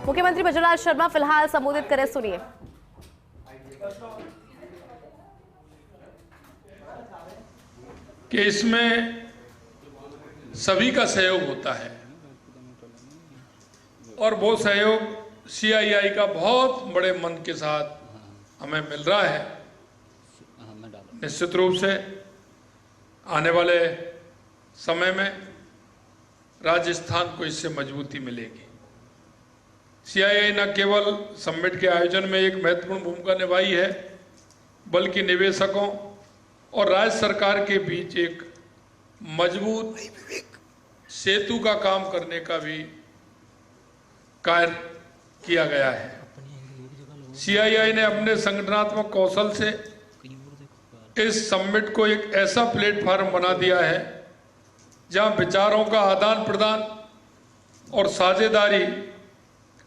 मुख्यमंत्री बजूलाल शर्मा फिलहाल संबोधित करें, सुनिए। कि इसमें सभी का सहयोग होता है और वो सहयोग सीआईआई का बहुत बड़े मन के साथ हमें मिल रहा है। निश्चित रूप से आने वाले समय में राजस्थान को इससे मजबूती मिलेगी। सीआईआई न केवल समिट के आयोजन में एक महत्वपूर्ण भूमिका निभाई है, बल्कि निवेशकों और राज्य सरकार के बीच एक मजबूत सेतु का काम करने का भी कार्य किया गया है। सीआईआई ने अपने संगठनात्मक कौशल से इस समिट को एक ऐसा प्लेटफॉर्म बना दिया है जहां विचारों का आदान प्रदान और साझेदारी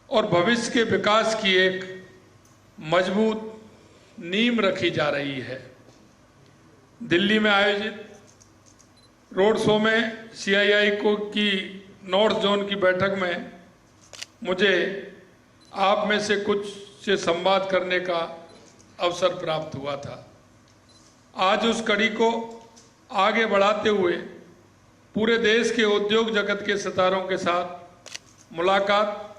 और भविष्य के विकास की एक मजबूत नींव रखी जा रही है। दिल्ली में आयोजित रोड शो में सीआईआई की नॉर्थ जोन की बैठक में मुझे आप में से कुछ से संवाद करने का अवसर प्राप्त हुआ था। आज उस कड़ी को आगे बढ़ाते हुए पूरे देश के उद्योग जगत के सितारों के साथ मुलाकात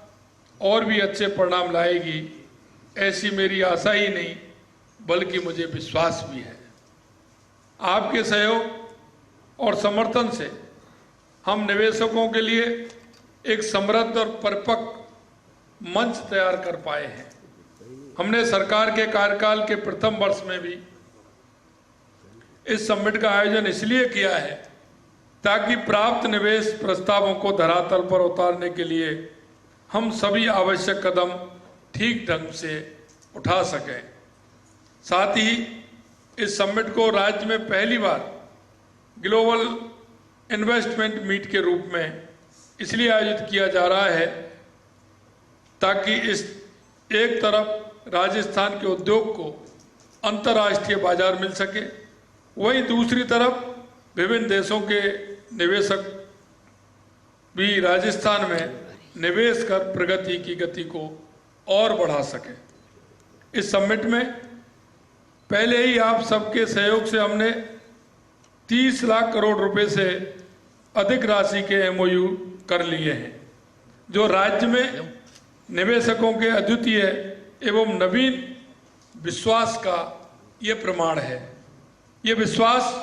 और भी अच्छे परिणाम लाएगी, ऐसी मेरी आशा ही नहीं बल्कि मुझे विश्वास भी है। आपके सहयोग और समर्थन से हम निवेशकों के लिए एक समृद्ध और परिपक्व मंच तैयार कर पाए हैं। हमने सरकार के कार्यकाल के प्रथम वर्ष में भी इस समिट का आयोजन इसलिए किया है ताकि प्राप्त निवेश प्रस्तावों को धरातल पर उतारने के लिए हम सभी आवश्यक कदम ठीक ढंग से उठा सकें। साथ ही इस समिट को राज्य में पहली बार ग्लोबल इन्वेस्टमेंट मीट के रूप में इसलिए आयोजित किया जा रहा है ताकि इस एक तरफ राजस्थान के उद्योग को अंतर्राष्ट्रीय बाजार मिल सके, वहीं दूसरी तरफ विभिन्न देशों के निवेशक भी राजस्थान में निवेश कर प्रगति की गति को और बढ़ा सके। इस समिट में पहले ही आप सबके सहयोग से हमने 30 लाख करोड़ रुपए से अधिक राशि के एमओयू कर लिए हैं, जो राज्य में निवेशकों के अद्वितीय एवं नवीन विश्वास का ये प्रमाण है। ये विश्वास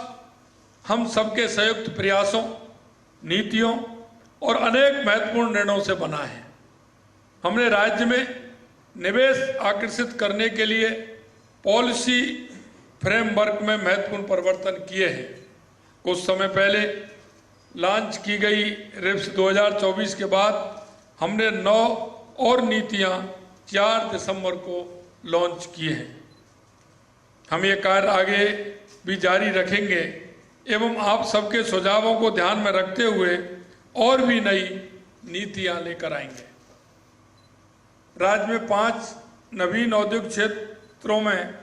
हम सबके संयुक्त प्रयासों, नीतियों और अनेक महत्वपूर्ण निर्णयों से बना है। हमने राज्य में निवेश आकर्षित करने के लिए पॉलिसी फ्रेमवर्क में महत्वपूर्ण परिवर्तन किए हैं। कुछ समय पहले लॉन्च की गई रिप्स 2024 के बाद हमने 9 और नीतियां 4 दिसंबर को लॉन्च किए हैं। हम ये कार्य आगे भी जारी रखेंगे एवं आप सबके सुझावों को ध्यान में रखते हुए और भी नई नीतियां लेकर आएंगे। राज्य में 5 नवीन औद्योगिक क्षेत्रों में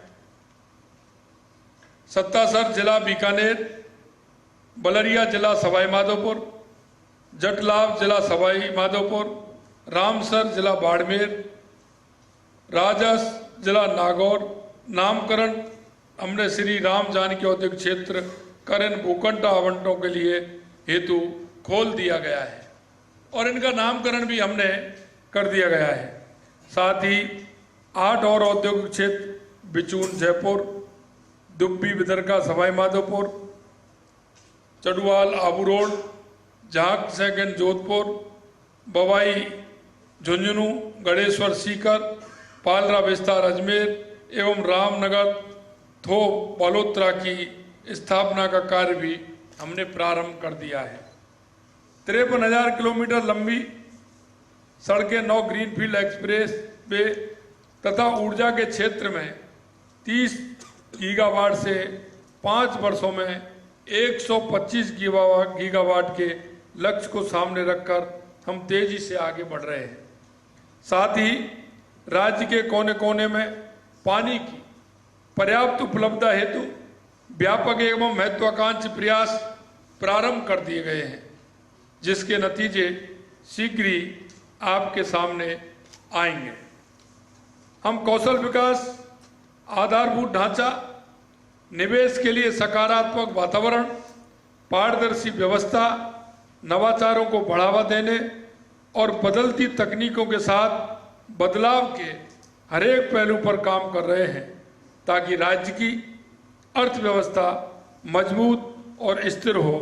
सत्तासर जिला बीकानेर, बलरिया जिला सवाई माधोपुर, जटलाव जिला सवाई माधोपुर, रामसर जिला बाड़मेर, राजस जिला नागौर नामकरण हमने श्री राम जानकी औद्योगिक क्षेत्र कर भूखंड आवंटनों के लिए हेतु खोल दिया गया है और इनका नामकरण भी हमने कर दिया गया है। साथ ही 8 और औद्योगिक क्षेत्र बिचून जयपुर, दुब्बी विदरका सवाई माधोपुर, चडुआल आबू रोड, झाक सेकंड जोधपुर, बवाई झुंझुनू, गणेश्वर सीकर, पालरा विस्तार अजमेर एवं रामनगर थोप बालोत्रा की स्थापना का कार्य भी हमने प्रारंभ कर दिया है। 53,000 किलोमीटर लंबी सड़कें, 9 ग्रीनफील्ड एक्सप्रेस वे तथा ऊर्जा के क्षेत्र में 30 गीगावाट से 5 वर्षों में 125 गीगावाट के लक्ष्य को सामने रखकर हम तेजी से आगे बढ़ रहे हैं। साथ ही राज्य के कोने कोने में पानी की पर्याप्त उपलब्धता हेतु व्यापक एवं महत्वाकांक्षी प्रयास प्रारंभ कर दिए गए हैं, जिसके नतीजे शीघ्र ही आपके सामने आएंगे। हम कौशल विकास, आधारभूत ढांचा, निवेश के लिए सकारात्मक वातावरण, पारदर्शी व्यवस्था, नवाचारों को बढ़ावा देने और बदलती तकनीकों के साथ बदलाव के हर एक पहलू पर काम कर रहे हैं ताकि राज्य की अर्थव्यवस्था मजबूत और स्थिर हो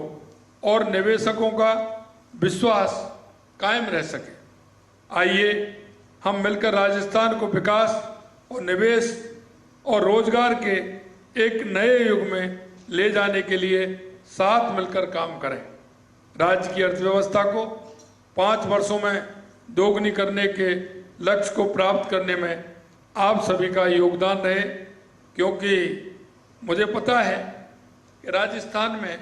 और निवेशकों का विश्वास कायम रह सके। आइए हम मिलकर राजस्थान को विकास और निवेश और रोजगार के एक नए युग में ले जाने के लिए साथ मिलकर काम करें। राज्य की अर्थव्यवस्था को 5 वर्षों में दोगुनी करने के लक्ष्य को प्राप्त करने में आप सभी का योगदान रहे, क्योंकि मुझे पता है कि राजस्थान में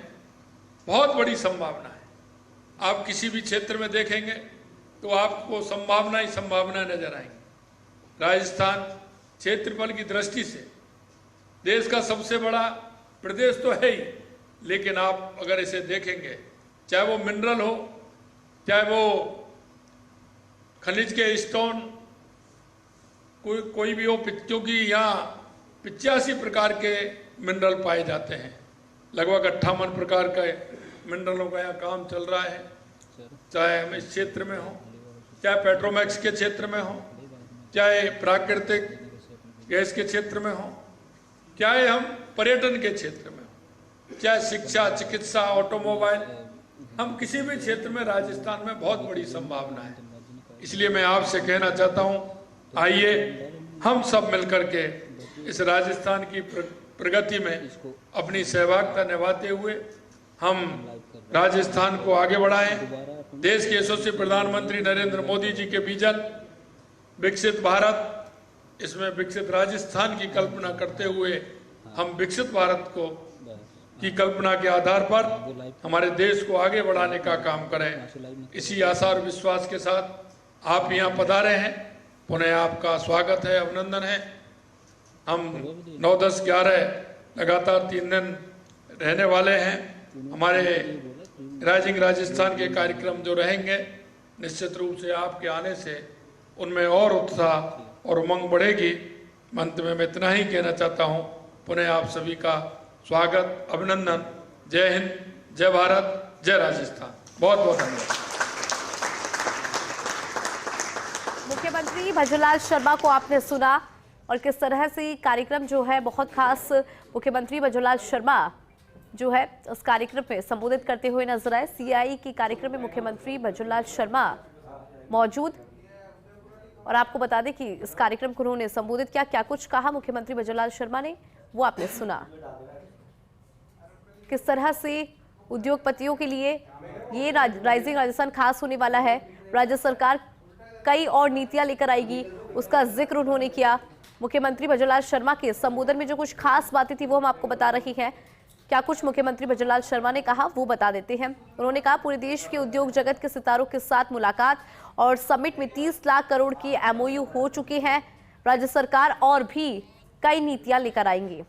बहुत बड़ी संभावना है। आप किसी भी क्षेत्र में देखेंगे तो आपको संभावना ही संभावना नजर आएंगी। राजस्थान क्षेत्रफल की दृष्टि से देश का सबसे बड़ा प्रदेश तो है ही, लेकिन आप अगर इसे देखेंगे, चाहे वो मिनरल हो, चाहे वो खनिज के स्टोन, कोई भी हो, क्योंकि यहाँ 85 प्रकार के मिनरल पाए जाते हैं। लगभग 58 प्रकार के मिनरलों का यहाँ काम चल रहा है। चाहे हम इस क्षेत्र में हो, चाहे पेट्रोमैक्स के क्षेत्र में हो, चाहे प्राकृतिक गैस के क्षेत्र में हो, चाहे हम पर्यटन के क्षेत्र में हो, चाहे शिक्षा, चिकित्सा, ऑटोमोबाइल, हम किसी भी क्षेत्र में राजस्थान में बहुत बड़ी संभावना है। इसलिए मैं आपसे कहना चाहता हूं, आइए हम सब मिलकर के इस राजस्थान की प्रगति में अपनी सहभागिता निभाते हुए हम राजस्थान को आगे बढ़ाएं। देश के यशस्वी प्रधानमंत्री नरेंद्र मोदी जी के विजन विकसित भारत, इसमें विकसित राजस्थान की कल्पना करते हुए हम विकसित भारत को की कल्पना के आधार पर हमारे देश को आगे बढ़ाने का काम करें। इसी आशा और विश्वास के साथ आप यहाँ पधारे हैं, पुनः आपका स्वागत है, अभिनंदन है। हम 9, 10, 11 लगातार 3 दिन रहने वाले हैं। हमारे राइजिंग राजस्थान के कार्यक्रम जो रहेंगे, निश्चित रूप से आपके आने से उनमें और उत्साह और उमंग बढ़ेगी। अंत में मैं इतना ही कहना चाहता हूँ, पुनः आप सभी का स्वागत, अभिनंदन। जय हिंद, जय भारत, जय राजस्थान। बहुत बहुत धन्यवाद। मुख्यमंत्री भजनलाल शर्मा को आपने सुना और किस तरह से कार्यक्रम जो है बहुत खास मुख्यमंत्री भजनलाल शर्मा जो है उस कार्यक्रम में संबोधित करते हुए नजर आए। सीआई के कार्यक्रम में मुख्यमंत्री भजनलाल शर्मा मौजूद, और आपको बता दें कि इस कार्यक्रम को उन्होंने संबोधित किया। क्या कुछ कहा मुख्यमंत्री भजनलाल शर्मा ने, वो आपने सुना। किस तरह से उद्योगपतियों के लिए ये राइजिंग राजस्थान खास होने वाला है। राज्य सरकार कई और नीतियां लेकर आएगी, उसका जिक्र उन्होंने किया। मुख्यमंत्री भजनलाल शर्मा के संबोधन में जो कुछ खास बातें थी वो हम आपको बता रही हैं। क्या कुछ मुख्यमंत्री भजनलाल शर्मा ने कहा वो बता देते हैं। उन्होंने कहा, पूरे देश के उद्योग जगत के सितारों के साथ मुलाकात और समिट में 30 लाख करोड़ की MOU हो चुके हैं। राज्य सरकार और भी कई नीतियां लेकर आएंगी।